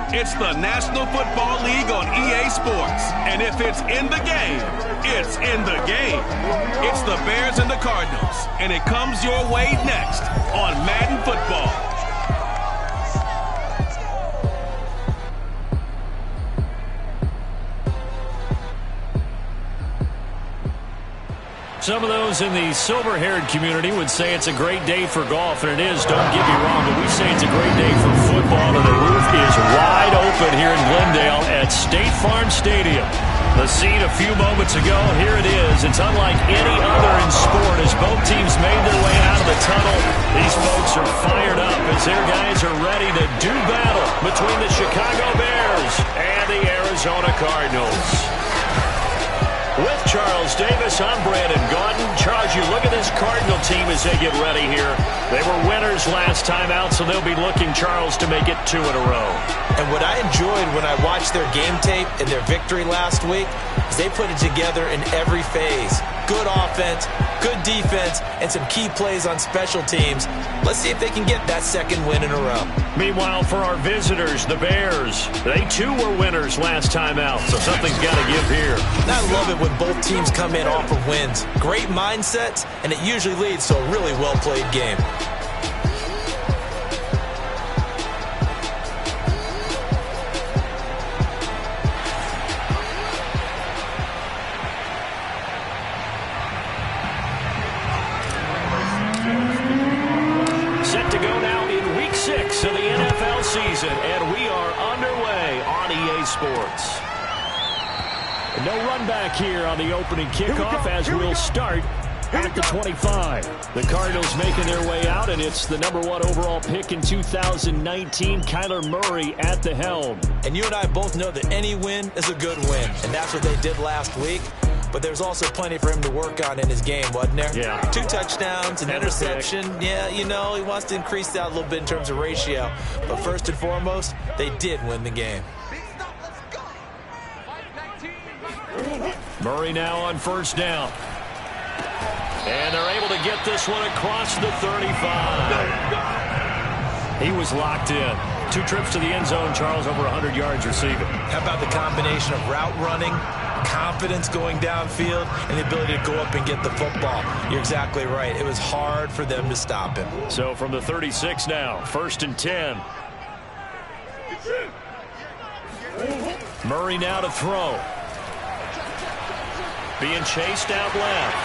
It's the National Football League on EA Sports. And if it's in the game, it's in the game. It's the Bears and the Cardinals. And it comes your way next on Madden Football. Some of those in the silver-haired community would say it's a great day for golf, and it is, don't get me wrong, but we say it's a great day for football, and the roof is wide open here in Glendale at State Farm Stadium. The scene a few moments ago, here it is. It's unlike any other in sport as both teams made their way out of the tunnel. These folks are fired up as their guys are ready to do battle between the Chicago Bears and the Arizona Cardinals. With Charles Davis, I'm Brandon Gaudin. Charles, you look at this Cardinal team as they get ready here. They were winners last time out, so they'll be looking, Charles, to make it 2 in a row. And what I enjoyed when I watched their game tape and their victory last week is they put it together in every phase. Good offense, good defense, and some key plays on special teams. Let's see if they can get that second win in a row. Meanwhile, for our visitors, the Bears, they too were winners last time out, so something's got to give here. I love it when both teams come in off of wins. Great mindsets, and it usually leads to a really well-played game. Set to go now in Week 6 of the NFL season, and we are underway on EA Sports. No run back here on the opening kickoff as we'll start at the 25. The Cardinals making their way out, and it's the #1 overall pick in 2019, Kyler Murray at the helm. And you and I both know that any win is a good win, and that's what they did last week. But there's also plenty for him to work on in his game, wasn't there? Yeah. 2 touchdowns, an interception. Yeah, you know, he wants to increase that a little bit in terms of ratio. But first and foremost, they did win the game. Murray now on first down. And they're able to get this one across the 35. He was locked in. 2 trips to the end zone, Charles, over 100 yards receiving. How about the combination of route running, confidence going downfield, and the ability to go up and get the football? You're exactly right. It was hard for them to stop him. So from the 36 now, 1st and 10. Murray now to throw. Being chased out left.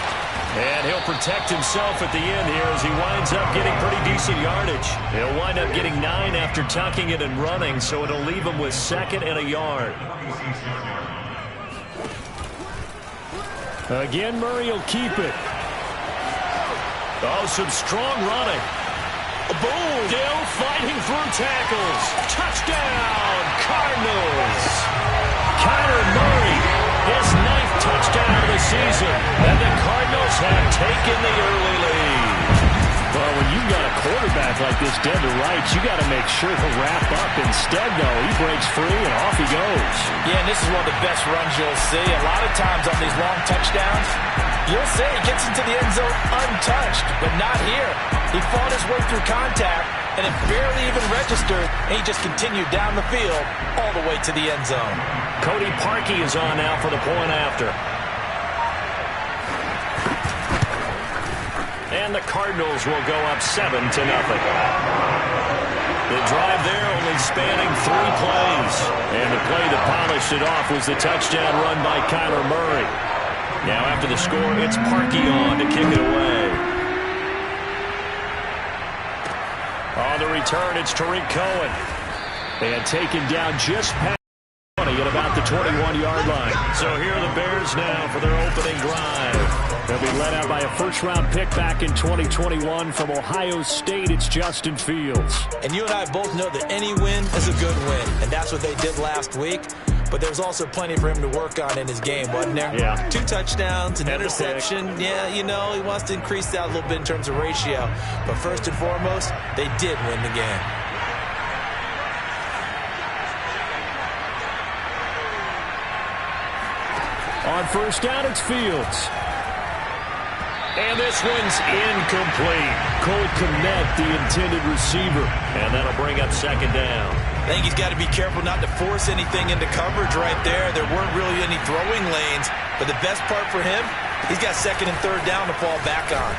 And he'll protect himself at the end here as he winds up getting pretty decent yardage. He'll wind up getting 9 after tucking it and running, so it'll leave him with 2nd and a yard. Again, Murray will keep it. Oh, some strong running. Boom! Still fighting through tackles. Touchdown, Cardinals. Kyler Murray, his 9th touchdown of the season. And the Cardinals have taken the early lead. Well, when you've got a quarterback like this dead to rights, you got to make sure to wrap up. Instead, though, he breaks free and off he goes. Yeah, and this is one of the best runs you'll see. A lot of times on these long touchdowns, you'll say he gets into the end zone untouched, but not here. He fought his way through contact, and it barely even registered, and he just continued down the field all the way to the end zone. Cody Parkey is on now for the point after. And the Cardinals will go up 7-0. The drive there only spanning 3 plays. And the play that polished it off was the touchdown run by Kyler Murray. Now after the score, it's Parkey on to kick it away. On the return, it's Tariq Cohen. And taken down just past at about the 21-yard line. So here are the Bears now for their opening drive. They'll be led out by a first-round pick back in 2021 from Ohio State. It's Justin Fields. And you and I both know that any win is a good win, and that's what they did last week. But there's also plenty for him to work on in his game, wasn't there? Yeah. 2 touchdowns, an interception. Yeah, you know, he wants to increase that a little bit in terms of ratio. But first and foremost, they did win the game. On first down, it's Fields. And this one's incomplete. Cole Kmet, the intended receiver. And that'll bring up 2nd down. I think he's got to be careful not to force anything into coverage right there. There weren't really any throwing lanes, but the best part for him, he's got second and third down to fall back on.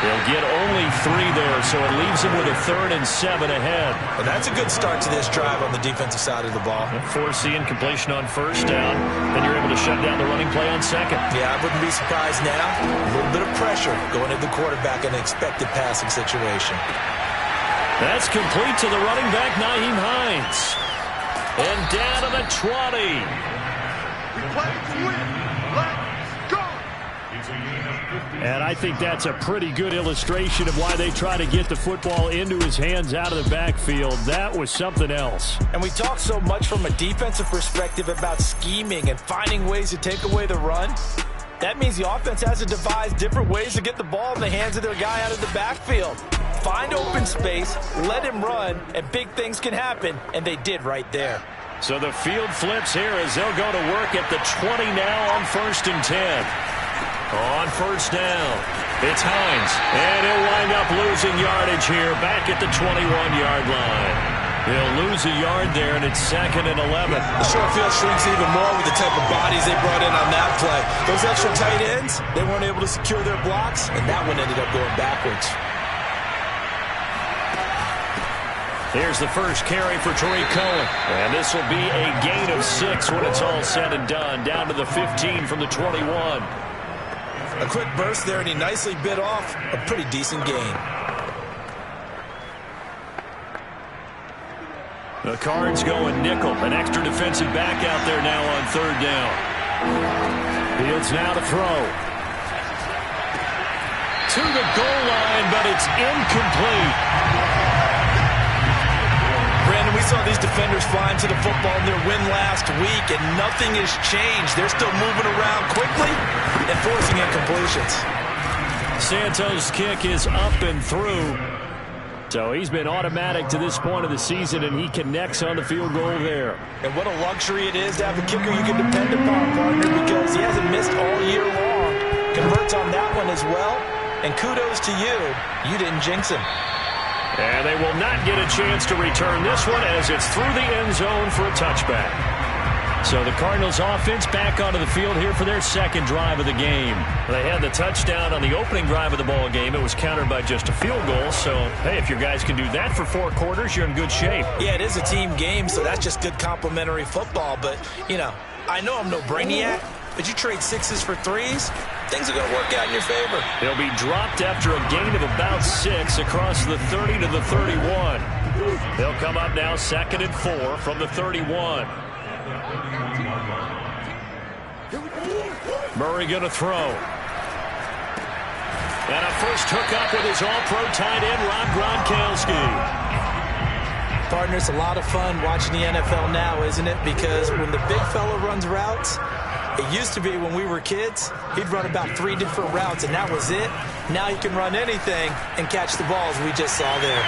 They'll get only 3 there, so it leaves him with a 3rd and 7 ahead. Well, that's a good start to this drive on the defensive side of the ball. Force the incompletion on first down, then you're able to shut down the running play on second. Yeah, I wouldn't be surprised now. A little bit of pressure going at the quarterback in an expected passing situation. That's complete to the running back, Nyheim Hines. And down to the 20. We play to win. Let's go. And I think that's a pretty good illustration of why they try to get the football into his hands out of the backfield. That was something else. And we talk so much from a defensive perspective about scheming and finding ways to take away the run. That means the offense has to devise different ways to get the ball in the hands of their guy out of the backfield. Find open space, let him run, and big things can happen, and they did right there. So the field flips here as they'll go to work at the 20 now on 1st and 10. On first down, it's Hines, and he'll wind up losing yardage here back at the 21-yard line. He'll lose a yard there, and it's 2nd and 11. The short field shrinks even more with the type of bodies they brought in on that play. Those extra tight ends, they weren't able to secure their blocks, and that one ended up going backwards. Here's the first carry for Tariq Cohen, and this will be a gain of 6 when it's all said and done, down to the 15 from the 21. A quick burst there, and he nicely bit off a pretty decent gain. The Cards going nickel. An extra defensive back out there now on 3rd down. Fields now to throw. To the goal line, but it's incomplete. Brandon, we saw these defenders flying to the football in their win last week, and nothing has changed. They're still moving around quickly and forcing incompletions. Santos' kick is up and through. So he's been automatic to this point of the season, and he connects on the field goal there. And what a luxury it is to have a kicker you can depend upon, partner, because he hasn't missed all year long. Converts on that one as well, and kudos to you. You didn't jinx him. And they will not get a chance to return this one as it's through the end zone for a touchback. So the Cardinals offense back onto the field here for their 2nd drive of the game. They had the touchdown on the opening drive of the ball game. It was countered by just a field goal. So, hey, if your guys can do that for 4 quarters, you're in good shape. Yeah, it is a team game, so that's just good complimentary football. But, you know, I know I'm no brainiac, but you trade 6s for 3s, things are going to work out in your favor. He'll be dropped after a gain of about 6 across the 30 to the 31. They'll come up now 2nd and 4 from the 31. Murray going to throw. And a first hookup with his all-pro tight end, Rob Gronkowski. Partner, it's a lot of fun watching the NFL now, isn't it? Because when the big fella runs routes, it used to be when we were kids, he'd run about 3 different routes, and that was it. Now he can run anything and catch the balls we just saw there.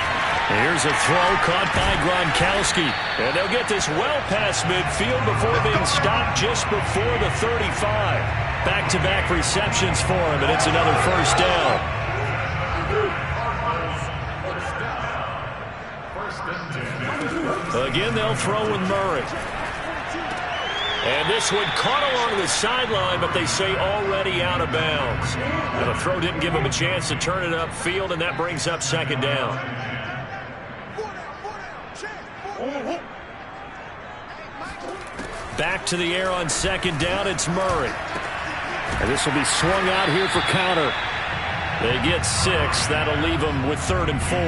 Here's a throw caught by Gronkowski. And they'll get this well past midfield before being stopped just before the 35. Back-to-back receptions for him, and it's another first down. Again, they'll throw with Murray. And this one caught along the sideline, but they say already out of bounds. And the throw didn't give him a chance to turn it upfield, and that brings up 2nd down. Back to the air on 2nd down, it's Murray. And this will be swung out here for counter. They get 6. That'll leave them with 3rd and 4.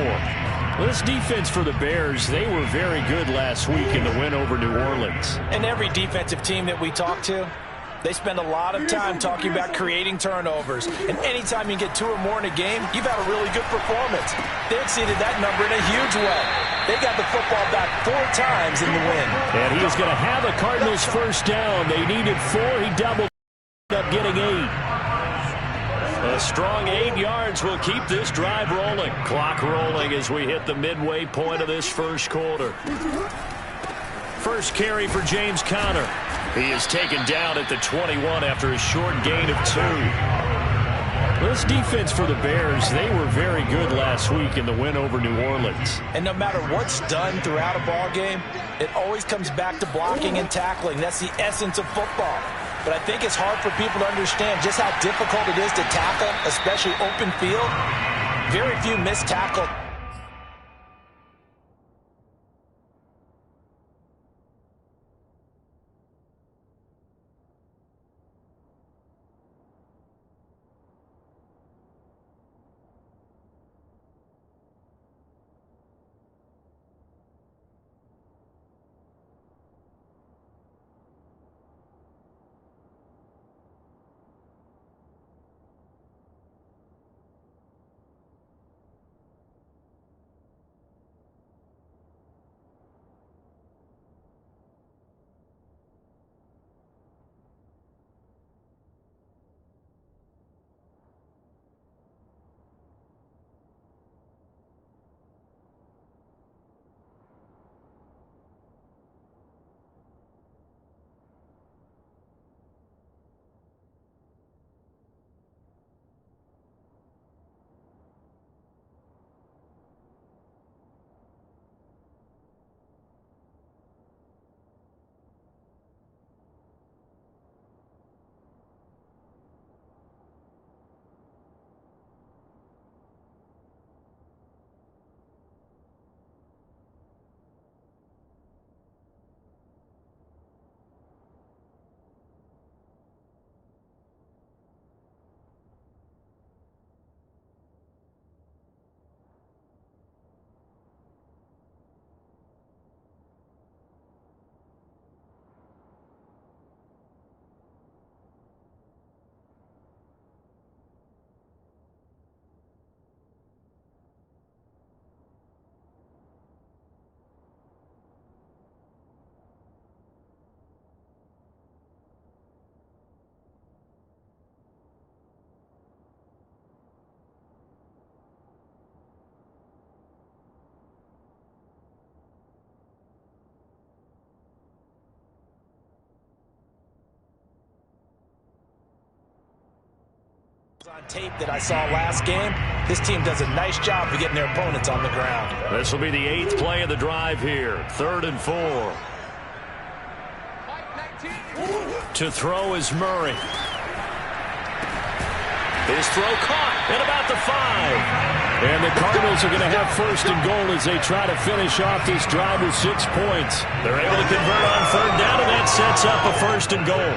Well, this defense for the Bears, they were very good last week in the win over New Orleans. And every defensive team that we talk to, they spend a lot of time talking about creating turnovers. And anytime you get 2 or more in a game, you've had a really good performance. They exceeded that number in a huge way. They got the football back 4 times in the win. And he is going to have the Cardinals first down. They needed 4. He doubled up getting 8. A strong 8 yards will keep this drive rolling. Clock rolling as we hit the midway point of this first quarter. First carry for James Conner. He is taken down at the 21 after a short gain of 2. Well, this defense for the Bears, they were very good last week in the win over New Orleans. And no matter what's done throughout a ball game, it always comes back to blocking and tackling. That's the essence of football. But I think it's hard for people to understand just how difficult it is to tackle, especially open field. Very few missed tackles. On tape that I saw last game, this team does a nice job of getting their opponents on the ground. This will be the 8th play of the drive here. 3rd and 4. To throw is Murray. His throw caught at about the 5. And the Cardinals are going to have 1st and goal as they try to finish off this drive with 6 points. They're able to convert on 3rd down, and that sets up a 1st and goal.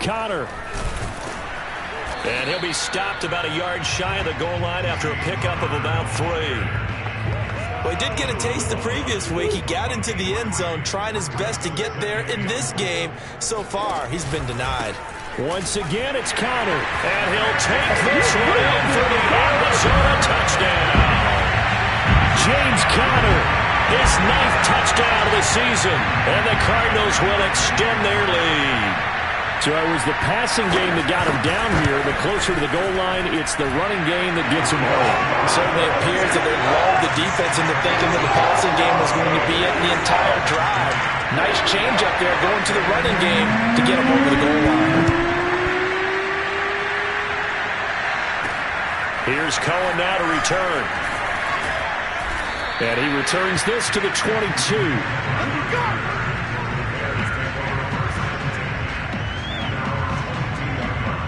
Connor. And he'll be stopped about a yard shy of the goal line after a pickup of about 3. Well, he did get a taste the previous week. He got into the end zone trying his best to get there in this game. So far, he's been denied. Once again, it's Connor. And he'll take this one in for the Arizona touchdown. James Conner, his 9th touchdown of the season. And the Cardinals will extend their lead. So it was the passing game that got him down here. The closer to the goal line, it's the running game that gets him home. It certainly appears that they lulled the defense into thinking that the passing game was going to be it the entire drive. Nice change up there going to the running game to get him over the goal line. Here's Cohen now to return. And he returns this to the 22.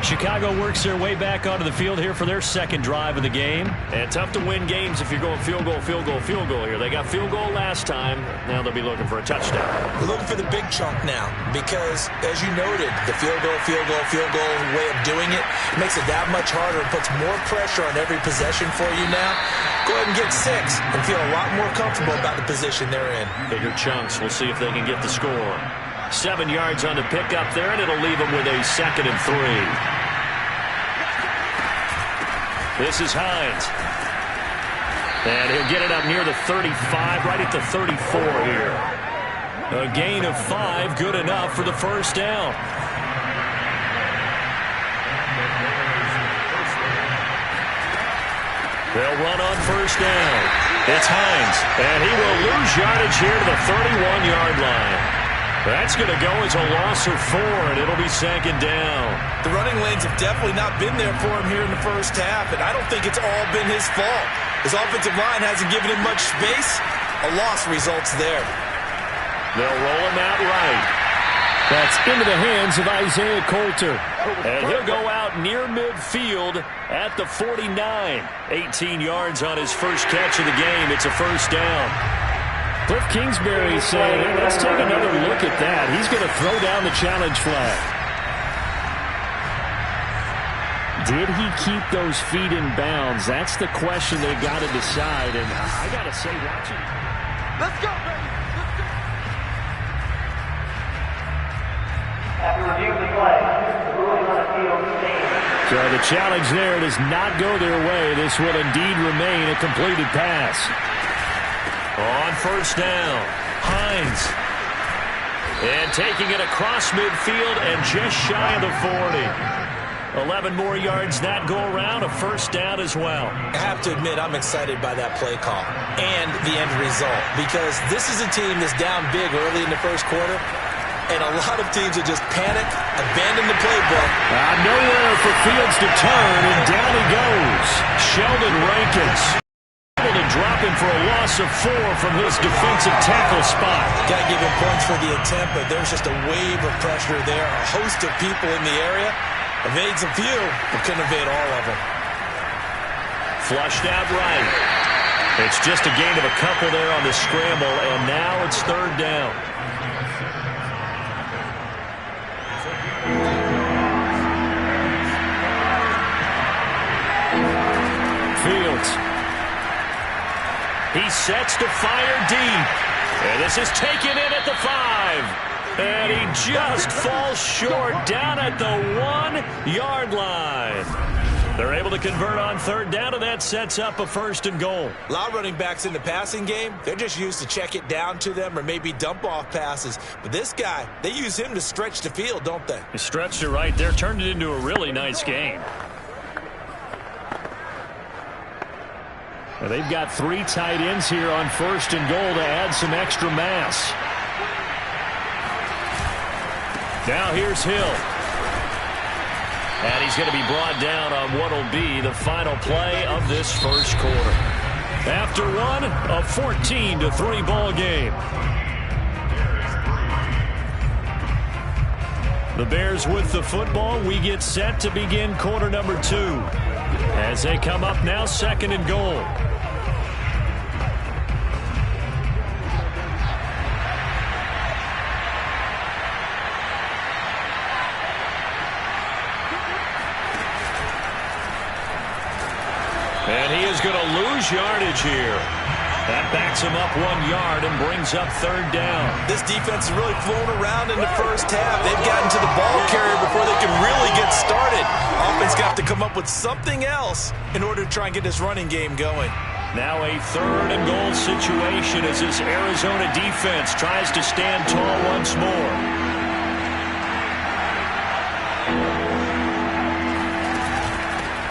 Chicago works their way back onto the field here for their 2nd drive of the game. And tough to win games if you're going field goal, field goal, field goal here. They got field goal last time. Now they'll be looking for a touchdown. They're looking for the big chunk now because, as you noted, the field goal way of doing it makes it that much harder. It puts more pressure on every possession for you now. Go ahead and get 6 and feel a lot more comfortable about the position they're in. Bigger chunks. We'll see if they can get the score. 7 yards on the pickup there, and it'll leave them with a 2nd and 3. This is Hines. And he'll get it up near the 35, right at the 34 here. A gain of 5, good enough for the 1st down. They'll run on 1st down. It's Hines, and he will lose yardage here to the 31-yard line. That's going to go as a loss of 4, and it'll be second down. The running lanes have definitely not been there for him here in the first half, and I don't think it's all been his fault. His offensive line hasn't given him much space. A loss results there. They'll roll him out right. That's into the hands of Isaiah Coulter. And he'll go out near midfield at the 49. 18 yards on his first catch of the game. It's a first down. Cliff Kingsbury saying, hey, let's take another look at that. He's going to throw down the challenge flag. Did he keep those feet in bounds? That's the question they've got to decide. And I got to say, watching. Let's go, baby. Let's go. After reviewing the play, the ruling on the field stands. So the challenge there does not go their way. This will indeed remain a completed pass. On first down, Hines. And taking it across midfield and just shy of the 40. 11 more yards that go around, a first down as well. I have to admit, I'm excited by that play call and the end result, because this is a team that's down big early in the first quarter, and a lot of teams will just panic, abandon the playbook. Nowhere for Fields to turn, and down he goes. Sheldon Rankins. And dropping for a loss of 4 from his defensive tackle spot. Got to give him points for the attempt, but there's just a wave of pressure there. A host of people in the area. Evades a few, but couldn't evade all of them. Flushed out right. It's just a gain of a couple there on the scramble, and now it's third down. Fields. He sets to fire deep. And this is taken in at the 5. And he just falls short down at the 1-yard line. They're able to convert on third down, and that sets up a first and goal. A lot of running backs in the passing game, they're just used to check it down to them or maybe dump off passes. But this guy, they use him to stretch the field, don't they? He stretched it right there, turned it into a really nice game. Well, they've got 3 tight ends here on first and goal to add some extra mass. Now here's Hill. And he's going to be brought down on what will be the final play of this first quarter. After one, a 14-3 ball game. The Bears with the football. We get set to begin quarter number 2. As they come up now, second and goal. And he is going to lose yardage here. That backs him up 1 yard and brings up third down. This defense is really flown around in the first half. They've gotten to the ball carrier before they can really get started. Offense got to come up with something else in order to try and get this running game going. Now a third and goal situation as this Arizona defense tries to stand tall once more.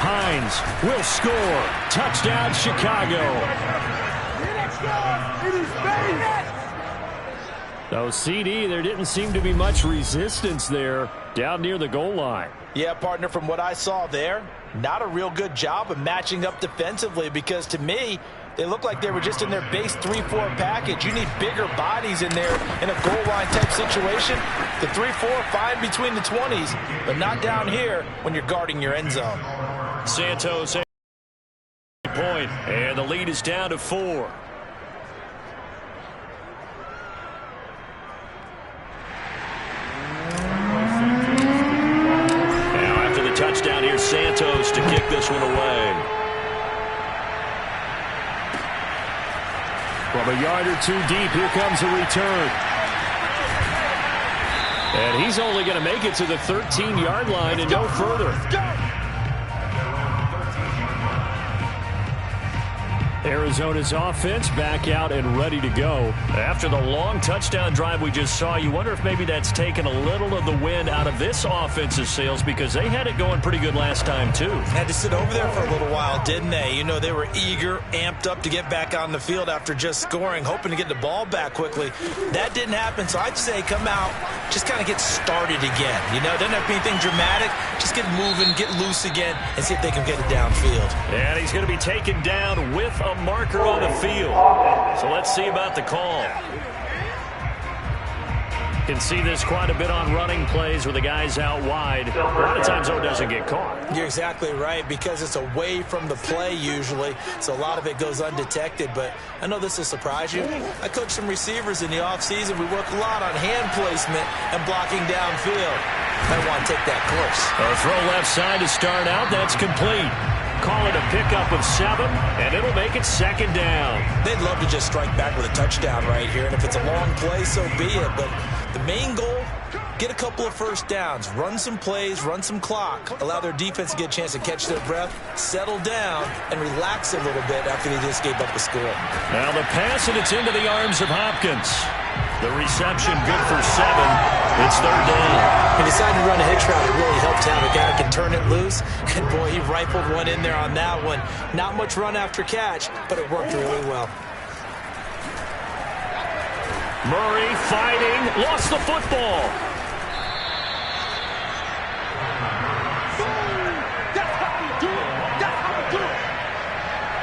Hines will score. Touchdown, Chicago. So, CD, there didn't seem to be much resistance there down near the goal line. Yeah, partner, from what I saw there, not a real good job of matching up defensively, because to me, they look like they were just in their base 3-4 package. You need bigger bodies in there in a goal line type situation. The 3-4, fine between the 20s, but not down here when you're guarding your end zone. Santos, point, and the lead is down to 4. Now after the touchdown, here's Santos to kick this one away. From a yard or 2 deep, here comes a return. And he's only going to make it to the 13-yard line and no further. Arizona's offense back out and ready to go. After the long touchdown drive we just saw, you wonder if maybe that's taken a little of the wind out of this offense's sails because they had it going pretty good last time too. Had to sit over there for a little while, didn't they? You know, they were eager, amped up to get back on the field after just scoring, hoping to get the ball back quickly. That didn't happen, so I'd say come out, just kind of get started again. You know, doesn't have to be anything dramatic. Just get moving, get loose again, and see if they can get it downfield. And he's going to be taken down with a marker on the field. So let's see about the call. Can see this quite a bit on running plays where the guy's out wide. A lot of times, though, it doesn't get caught. You're exactly right, because it's away from the play usually, so a lot of it goes undetected. But I know this will surprise you. I coach some receivers in the offseason. We work a lot on hand placement and blocking downfield. I want to take that course. A throw left side to start out. That's complete. Call it a pickup of 7, and it'll make it second down. They'd love to just strike back with a touchdown right here, and if it's a long play, so be it. But the main goal, get a couple of first downs, run some plays, run some clock, allow their defense to get a chance to catch their breath, settle down, and relax a little bit after they just gave up a score. Now the pass, and it's into the arms of Hopkins. The reception good for 7. It's third down. He decided to run a hitch route. It really helped to have a guy that can turn it loose. And, boy, he rifled one in there on that one. Not much run after catch, but it worked really well. Murray fighting. Lost the football.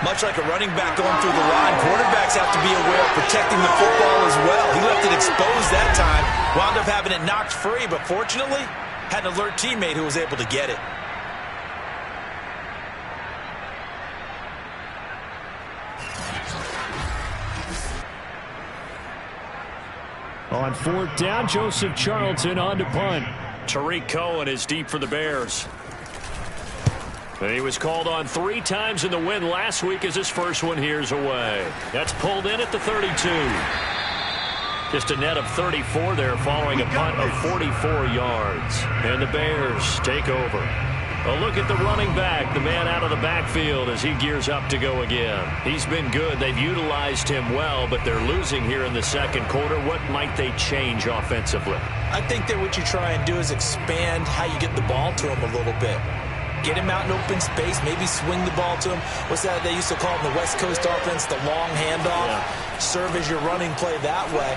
Much like a running back going through the line, quarterbacks have to be aware of protecting the football as well. He left it exposed that time, wound up having it knocked free, but fortunately, had an alert teammate who was able to get it. On fourth down, Joseph Charlton on to punt. Tariq Cohen is deep for the Bears. And he was called on 3 times in the win last week as his first one here's away. That's pulled in at the 32. Just a net of 34 there following a punt of 44 yards. And the Bears take over. A look at the running back, the man out of the backfield as he gears up to go again. He's been good. They've utilized him well, but they're losing here in the second quarter. What might they change offensively? I think that what you try and do is expand how you get the ball to him a little bit. Get him out in open space, maybe swing the ball to him. What's that they used to call in the West Coast offense, the long handoff? Yeah. Serve as your running play that way,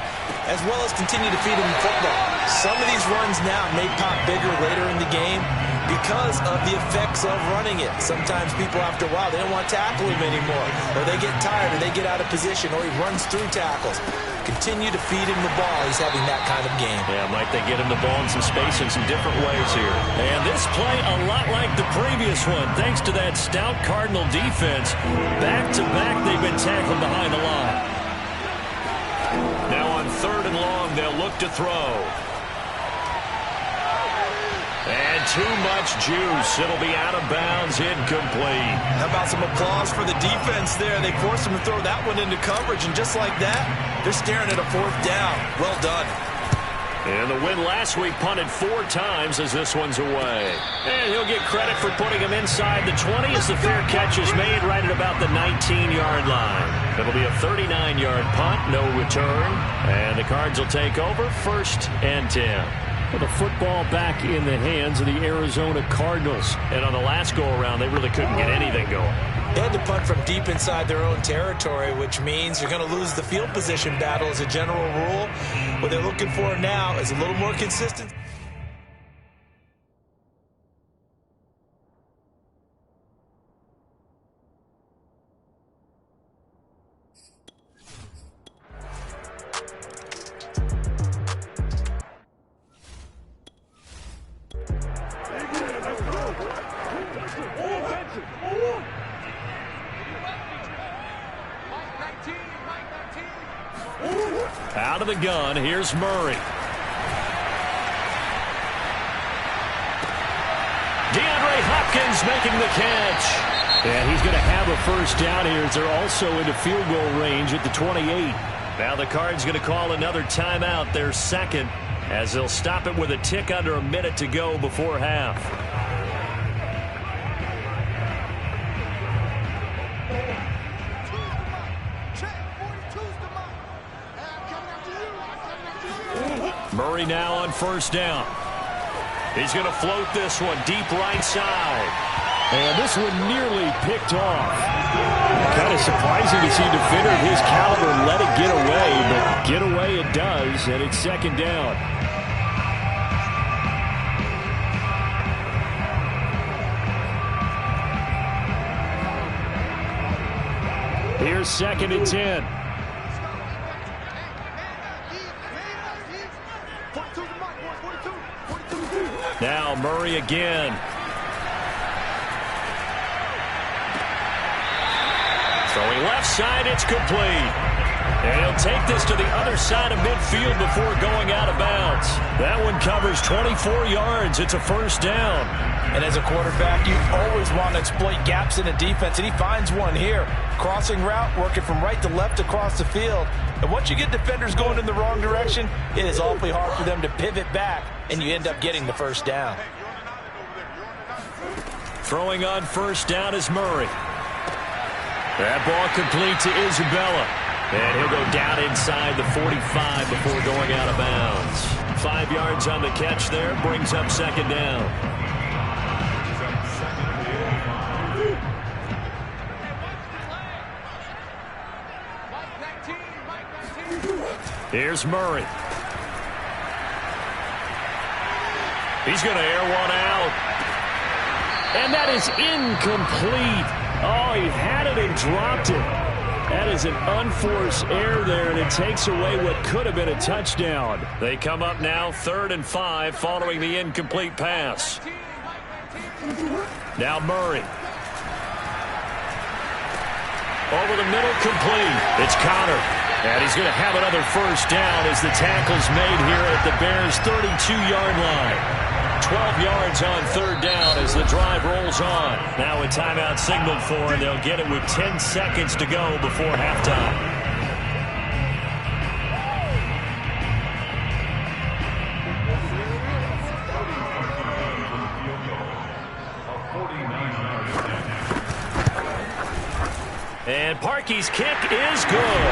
as well as continue to feed him the football. Some of these runs now may pop bigger later in the game because of the effects of running it. Sometimes people, after a while, they don't want to tackle him anymore, or they get tired, or they get out of position, or he runs through tackles. Continue to feed him the ball. He's having that kind of game. Yeah, might they get him the ball in some space in some different ways here. And this play a lot like the previous one, thanks to that stout Cardinal defense. Back-to-back, they've been tackled behind the line. Now on third and long, they'll look to throw. And too much juice. It'll be out of bounds, incomplete. How about some applause for the defense there? They forced him to throw that one into coverage, and just like that, they're staring at a fourth down. Well done. And the win last week punted 4 times as this one's away. And he'll get credit for putting him inside the 20 as the fair catch is made right at about the 19-yard line. It'll be a 39-yard punt, no return. And the Cards will take over, 1st and 10. With the football back in the hands of the Arizona Cardinals. And on the last go-around, they really couldn't get anything going. They had to punt from deep inside their own territory, which means you're going to lose the field position battle as a general rule. What they're looking for now is a little more consistency. Out of the gun, here's Murray. DeAndre Hopkins making the catch. And he's going to have a first down here as they're also into field goal range at the 28. Now the Cards going to call another timeout, their second, as they'll stop it with a tick under a minute to go before half. Murray now on first down. He's going to float this one deep right side. And this one nearly picked off. Kind of surprising to see a defender of his caliber let it get away, but get away it does, and it's second down. Here's 2nd and 10. Now Murray again. Throwing left side, it's complete. And he'll take this to the other side of midfield before going out of bounds. That one covers 24 yards. It's a first down. And as a quarterback, you always want to exploit gaps in the defense, and he finds one here. Crossing route, working from right to left across the field. And once you get defenders going in the wrong direction, it is awfully hard for them to pivot back, and you end up getting the first down. Throwing on first down is Murray. That ball complete to Isabella. And he'll go down inside the 45 before going out of bounds. 5 yards on the catch there, brings up second down. Here's Murray. He's going to air one out. And that is incomplete. Oh, he had it and dropped it. That is an unforced error there, and it takes away what could have been a touchdown. They come up now 3rd and 5 following the incomplete pass. Now Murray. Over the middle, complete. It's Connor. And he's going to have another first down as the tackle's made here at the Bears' 32-yard line. 12 yards on 3rd down as the drive rolls on. Now a timeout signaled for, and they'll get it with 10 seconds to go before halftime. And Parkey's kick is good.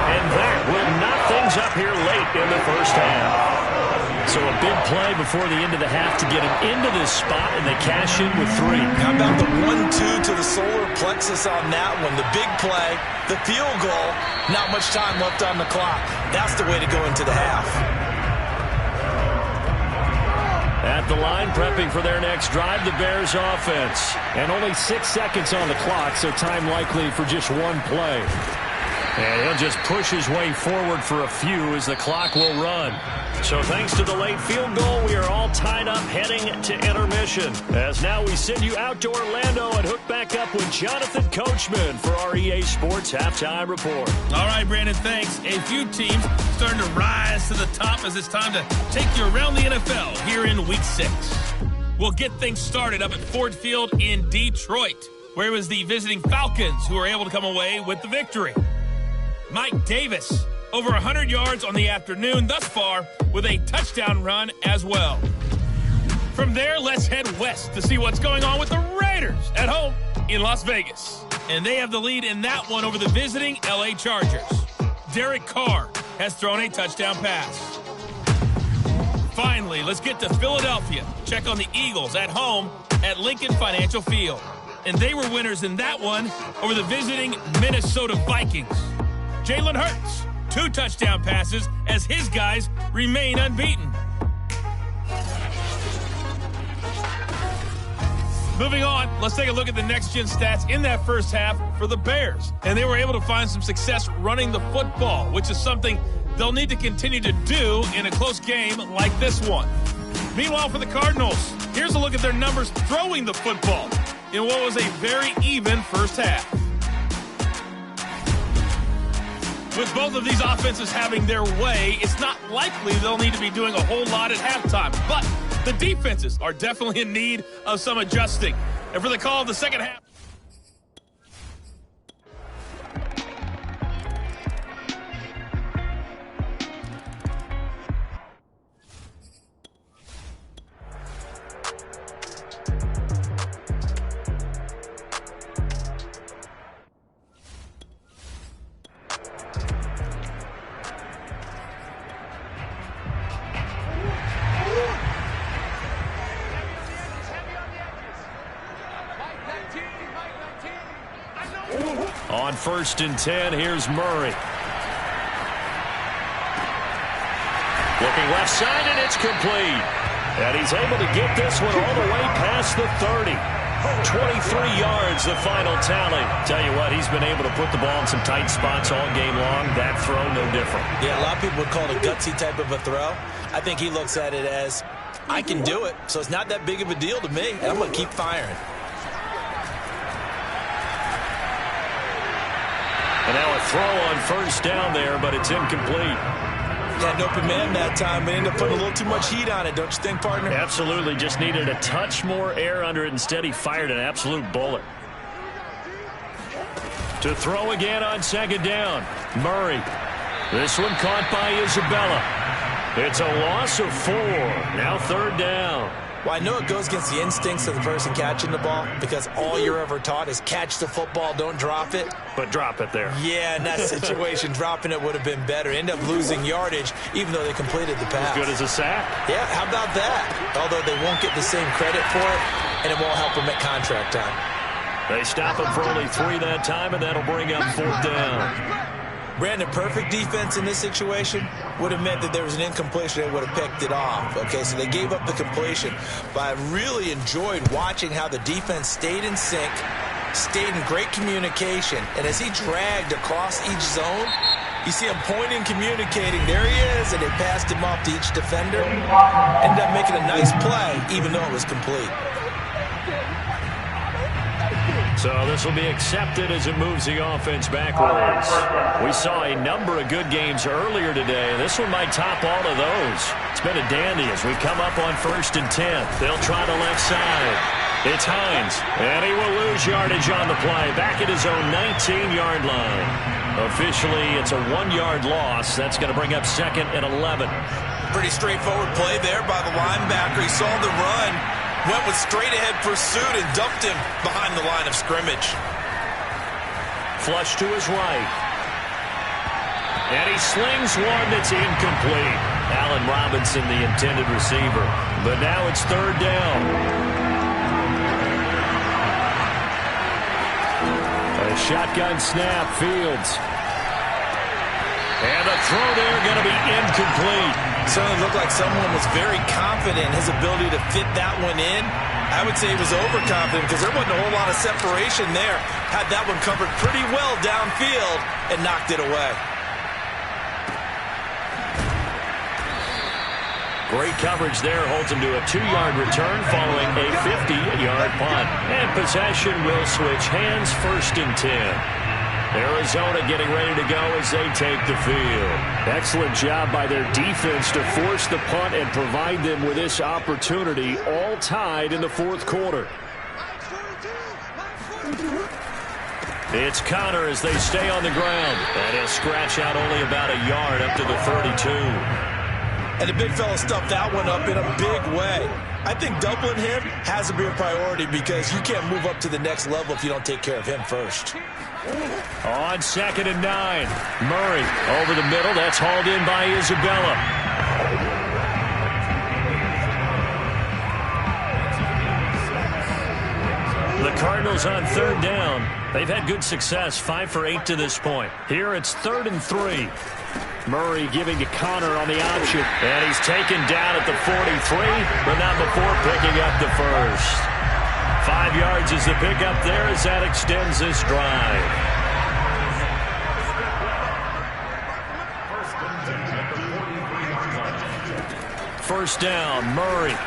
And that will knock things up here late in the first half. So a big play before the end of the half to get him into this spot, and they cash in with 3. How about the 1-2 to the solar plexus on that one? The big play, the field goal, not much time left on the clock. That's the way to go into the half. At the line, prepping for their next drive, the Bears offense. And only 6 seconds on the clock, so time likely for just one play. And he'll just push his way forward for a few as the clock will run. So thanks to the late field goal, we are all tied up heading to intermission. As now we send you out to Orlando and hook back up with Jonathan Coachman for our EA Sports Halftime Report. All right, Brandon, thanks. A few teams starting to rise to the top as it's time to take you around the NFL here in Week 6. We'll get things started up at Ford Field in Detroit, where it was the visiting Falcons who were able to come away with the victory. Mike Davis, over 100 yards on the afternoon thus far with a touchdown run as well. From there, let's head west to see what's going on with the Raiders at home in Las Vegas. And they have the lead in that one over the visiting LA Chargers. Derek Carr has thrown a touchdown pass. Finally, let's get to Philadelphia. Check on the Eagles at home at Lincoln Financial Field. And they were winners in that one over the visiting Minnesota Vikings. Jalen Hurts, 2 touchdown passes as his guys remain unbeaten. Moving on, let's take a look at the next-gen stats in that first half for the Bears. And they were able to find some success running the football, which is something they'll need to continue to do in a close game like this one. Meanwhile, for the Cardinals, here's a look at their numbers throwing the football in what was a very even first half. With both of these offenses having their way, it's not likely they'll need to be doing a whole lot at halftime. But the defenses are definitely in need of some adjusting. And for the call of the second half, On 1st and 10, here's Murray. Looking left side, and it's complete. And he's able to get this one all the way past the 30. 23 yards, the final tally. Tell you what, he's been able to put the ball in some tight spots all game long. That throw, no different. Yeah, a lot of people would call it a gutsy type of a throw. I think he looks at it as, I can do it, so it's not that big of a deal to me, and I'm going to keep firing. And now a throw on 1st down there, but it's incomplete. Had an open man that time, but ended up putting a little too much heat on it, don't you think, partner? Absolutely. Just needed a touch more air under it. Instead, he fired an absolute bullet. To throw again on 2nd down. Murray. This one caught by Isabella. It's a loss of 4. Now 3rd down. Well, I know it goes against the instincts of the person catching the ball because all you're ever taught is catch the football, don't drop it. But drop it there. Yeah, in that situation, dropping it would have been better. End up losing yardage, even though they completed the pass. As good as a sack. Yeah, how about that? Although they won't get the same credit for it, and it won't help them at contract time. They stop him for only 3 that time, and that'll bring up 4th down. Brandon, perfect defense in this situation would have meant that there was an incompletion. They would have picked it off. Okay, so they gave up the completion. But I really enjoyed watching how the defense stayed in sync, stayed in great communication. And as he dragged across each zone, you see him pointing, communicating. There he is, and they passed him off to each defender. Ended up making a nice play, even though it was complete. So this will be accepted as it moves the offense backwards. We saw a number of good games earlier today. This one might top all of those. It's been a dandy as we come up on 1st and 10. They'll try the left side. It's Hines, and he will lose yardage on the play. Back at his own 19-yard line. Officially, it's a 1-yard loss. That's going to bring up 2nd and 11. Pretty straightforward play there by the linebacker. He saw the run. Went with straight-ahead pursuit and dumped him behind the line of scrimmage. Flush to his right. And he slings one that's incomplete. Allen Robinson, the intended receiver. But now it's 3rd down. A shotgun snap, Fields. And the throw there going to be incomplete. Certainly looked like someone was very confident in his ability to fit that one in. I would say he was overconfident because there wasn't a whole lot of separation there. Had that one covered pretty well downfield and knocked it away. Great coverage there. Holds him to a 2-yard return following a 50-yard punt. And possession will switch hands. 1st and 10. Arizona getting ready to go as they take the field. Excellent job by their defense to force the punt and provide them with this opportunity, all tied in the 4th quarter. It's Connor as they stay on the ground. And he'll scratch out only about a yard up to the 32. And the big fella stuffed that one up in a big way. I think doubling him has to be a priority because you can't move up to the next level if you don't take care of him first. On 2nd and 9. Murray over the middle. That's hauled in by Isabella. The Cardinals on 3rd down. They've had good success, 5 for 8 to this point. Here it's 3rd and 3. Murray giving to Connor on the option. And he's taken down at the 43, but not before picking up the first. 5 yards is the pickup there as that extends this drive. First down, Murray.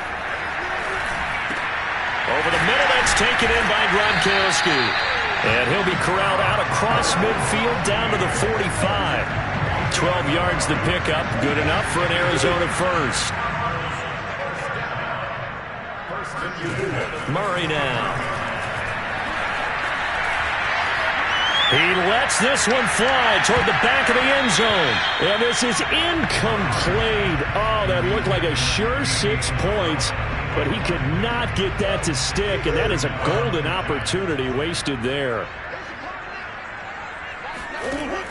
Over the middle, that's taken in by Gronkowski. And he'll be corralled out across midfield down to the 45. 12 yards the pickup, good enough for an Arizona first. Murray now. He lets this one fly toward the back of the end zone. And this is incomplete. Oh, that looked like a sure 6 points. But he could not get that to stick. And that is a golden opportunity wasted there.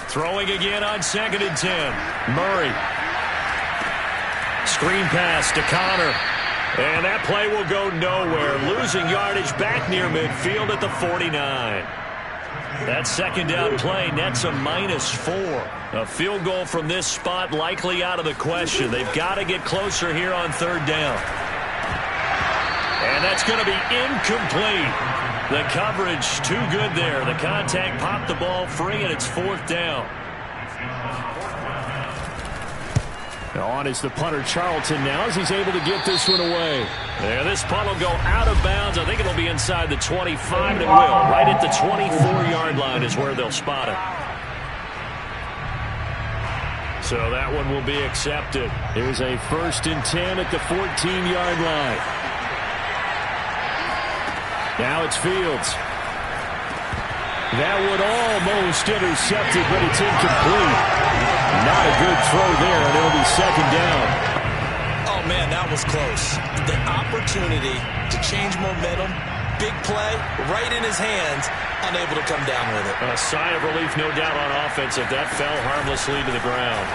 Throwing again on 2nd and 10. Murray. Screen pass to Connor. And that play will go nowhere. Losing yardage back near midfield at the 49. That second down play nets a -4. A field goal from this spot likely out of the question. They've got to get closer here on third down. And that's going to be incomplete. The coverage too good there. The contact popped the ball free, and it's fourth down. On is the punter, Charlton, now as he's able to get this one away. There, this punt will go out of bounds. I think it'll be inside the 25, and it will. Right at the 24-yard line is where they'll spot it. So that one will be accepted. Here's a 1st and 10 at the 14-yard line. Now it's Fields. That one almost intercepted, but it's incomplete. Not a good throw there, and it'll be second down. Oh, man, that was close. The opportunity to change momentum, big play, right in his hands, unable to come down with it. A sigh of relief, no doubt, on offense if that fell harmlessly to the ground.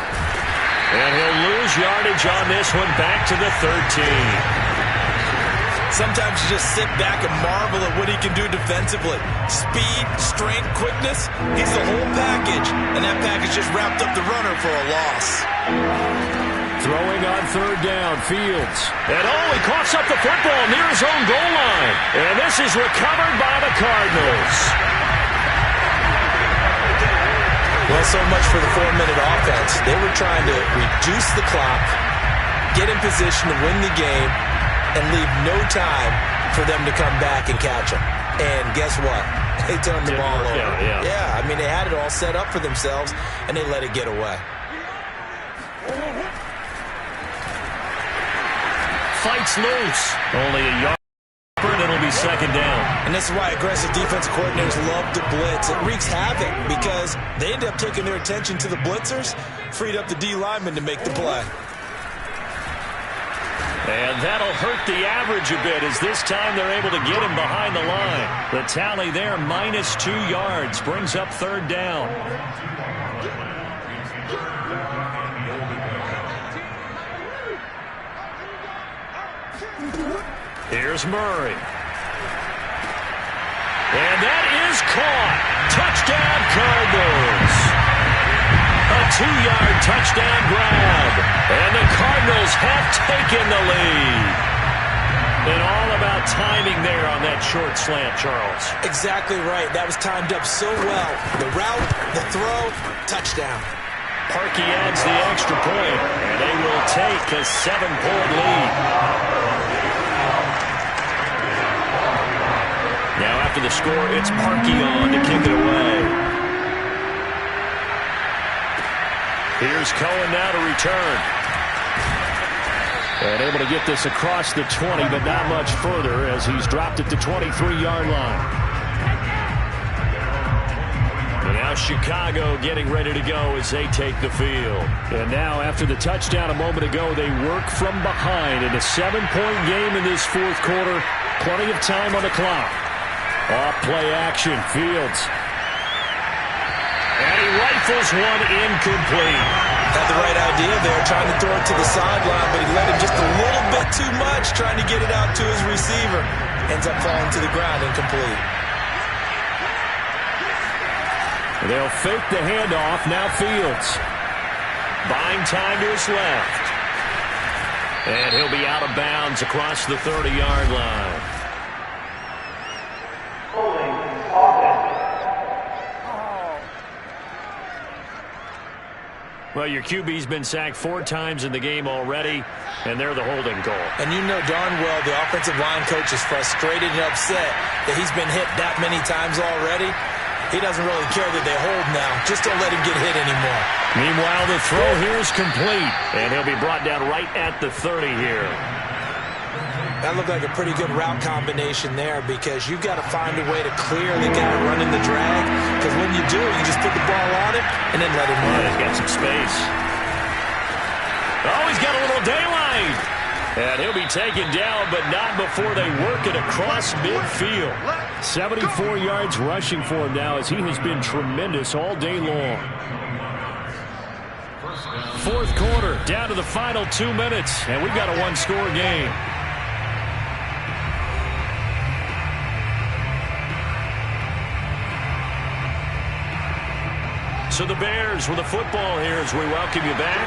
And he'll lose yardage on this one, back to the 13. Sometimes you just sit back and marvel at what he can do defensively. Speed, strength, quickness, he's the whole package. And that package just wrapped up the runner for a loss. Throwing on third down, Fields. And he coughs up the football near his own goal line. And this is recovered by the Cardinals. Well, so much for the 4-minute offense. They were trying to reduce the clock, get in position to win the game, and leave no time for them to come back and catch them. And guess what? They turned the ball over. Yeah, I mean, they had it all set up for themselves, and they let it get away. Fights loose. Only a yard, and it'll be second down. And this is why aggressive defensive coordinators love to blitz. It wreaks havoc because they end up taking their attention to the blitzers, freed up the D lineman to make the play. And that'll hurt the average a bit as this time they're able to get him behind the line. The tally there, -2 yards, brings up third down. Here's Murray. And that is caught. Touchdown, Cardinals. A 2-yard touchdown grab. And the Cardinals have taken the lead. And all about timing there on that short slant, Charles. Exactly right. That was timed up so well. The route, the throw, touchdown. Parkey adds the extra point, and they will take a 7-point lead. Now after the score, it's Parkey on to kick it away. Here's Cohen now to return. And able to get this across the 20, but not much further as he's dropped it to 23-yard line. And now Chicago getting ready to go as they take the field. And now after the touchdown a moment ago, they work from behind in a 7-point game in this fourth quarter. Plenty of time on the clock. Off play action, Fields. And he rifles one incomplete. Had the right idea there, trying to throw it to the sideline, but he let him just a little bit too much, trying to get it out to his receiver. Ends up falling to the ground, incomplete. They'll fake the handoff, now Fields. Buying time to his left. And he'll be out of bounds across the 30-yard line. Well, your QB's been sacked 4 times in the game already, and they're the holding goal. And you know darn well the offensive line coach is frustrated and upset that he's been hit that many times already. He doesn't really care that they hold now. Just don't let him get hit anymore. Meanwhile, the throw here is complete, and he'll be brought down right at the 30 here. That looked like a pretty good route combination there because you've got to find a way to clear the guy running the drag. Because when you do, you just put the ball on him and then let him run. He's got some space. Oh, he's got a little daylight. And he'll be taken down, but not before they work it across midfield. 74 yards rushing for him now as he has been tremendous all day long. Fourth quarter, down to the final 2 minutes, and we've got a one-score game. So the Bears with the football here as we welcome you back.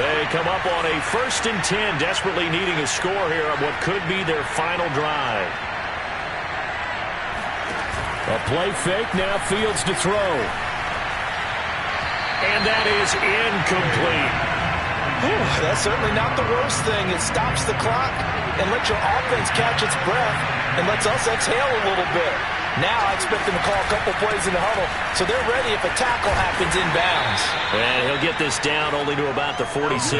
They come up on a 1st and 10, desperately needing a score here on what could be their final drive. A play fake, now Fields to throw. And that is incomplete. That's certainly not the worst thing. It stops the clock and lets your offense catch its breath and lets us exhale a little bit. Now I expect them to call a couple plays in the huddle, so they're ready if a tackle happens inbounds. And he'll get this down only to about the 46.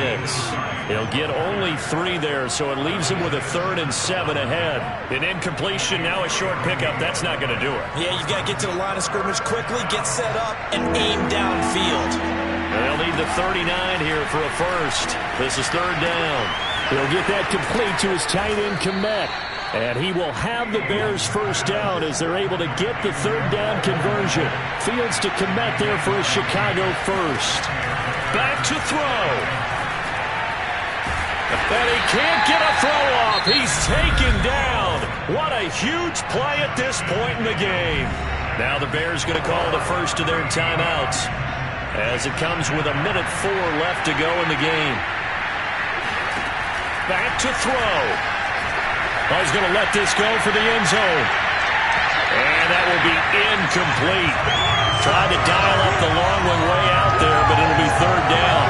He'll get only 3 there, so it leaves him with a 3rd and 7 ahead. An incompletion, now a short pickup. That's not going to do it. Yeah, you've got to get to the line of scrimmage quickly, get set up, and aim downfield. They'll need the 39 here for a first. This is 3rd down. He'll get that complete to his tight end, Kmet. And he will have the Bears first down as they're able to get the 3rd down conversion. Fields to Kmet there for a Chicago first. Back to throw. And he can't get a throw off. He's taken down. What a huge play at this point in the game. Now the Bears going to call the first of their timeouts as it comes with 1:04 left to go in the game. Back to throw. Oh, he's going to let this go for the end zone. And that will be incomplete. Tried to dial up the long one way out there, but it'll be 3rd down.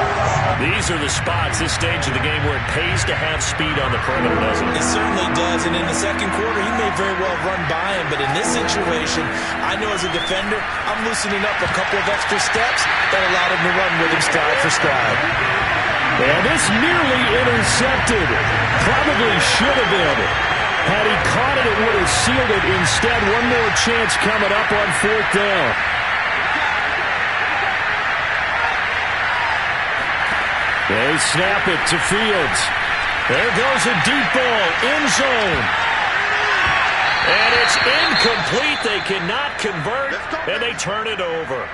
These are the spots, this stage of the game, where it pays to have speed on the perimeter, doesn't it? It certainly does, and in the second quarter, he may very well run by him, but in this situation, I know as a defender, I'm loosening up a couple of extra steps that allowed him to run with him stride for stride. And this nearly intercepted. Probably should have been. Had he caught it, it would have sealed it. Instead, one more chance coming up on 4th down. They snap it to Fields. There goes a deep ball, end zone. And it's incomplete. They cannot convert, and they turn it over.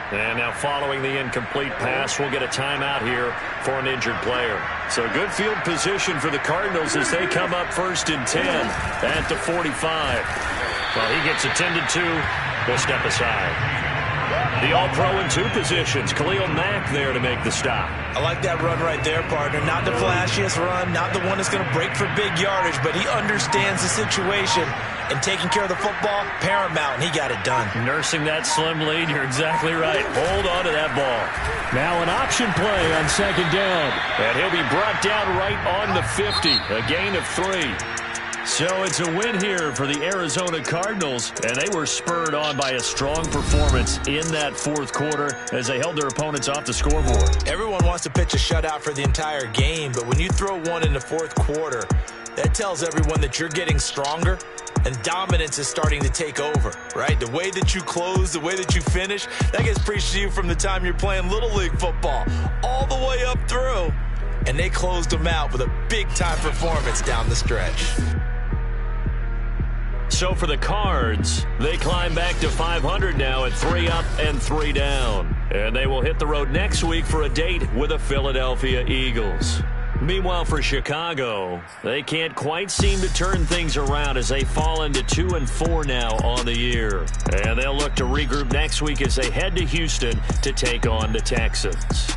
And now following the incomplete pass, we'll get a timeout here for an injured player. So good field position for the Cardinals as they come up 1st and 10 at the 45. Well, he gets attended to. We'll step aside. The all-pro in 2 positions. Khalil Mack there to make the stop. I like that run right there, partner. Not the flashiest run, not the one that's going to break for big yardage, but he understands the situation. And taking care of the football, paramount, and he got it done. Nursing that slim lead, you're exactly right. Hold on to that ball. Now an option play on 2nd down. And he'll be brought down right on the 50, a gain of 3. So it's a win here for the Arizona Cardinals, and they were spurred on by a strong performance in that 4th quarter as they held their opponents off the scoreboard. Everyone wants to pitch a shutout for the entire game, but when you throw one in the 4th quarter, that tells everyone that you're getting stronger and dominance is starting to take over, right? The way that you close, the way that you finish, that gets preached to you from the time you're playing Little League football all the way up through. And they closed them out with a big-time performance down the stretch. So for the Cards, they climb back to 500 now at 3 up and 3 down. And they will hit the road next week for a date with the Philadelphia Eagles. Meanwhile, for Chicago, they can't quite seem to turn things around as they fall into 2-4 now on the year. And they'll look to regroup next week as they head to Houston to take on the Texans.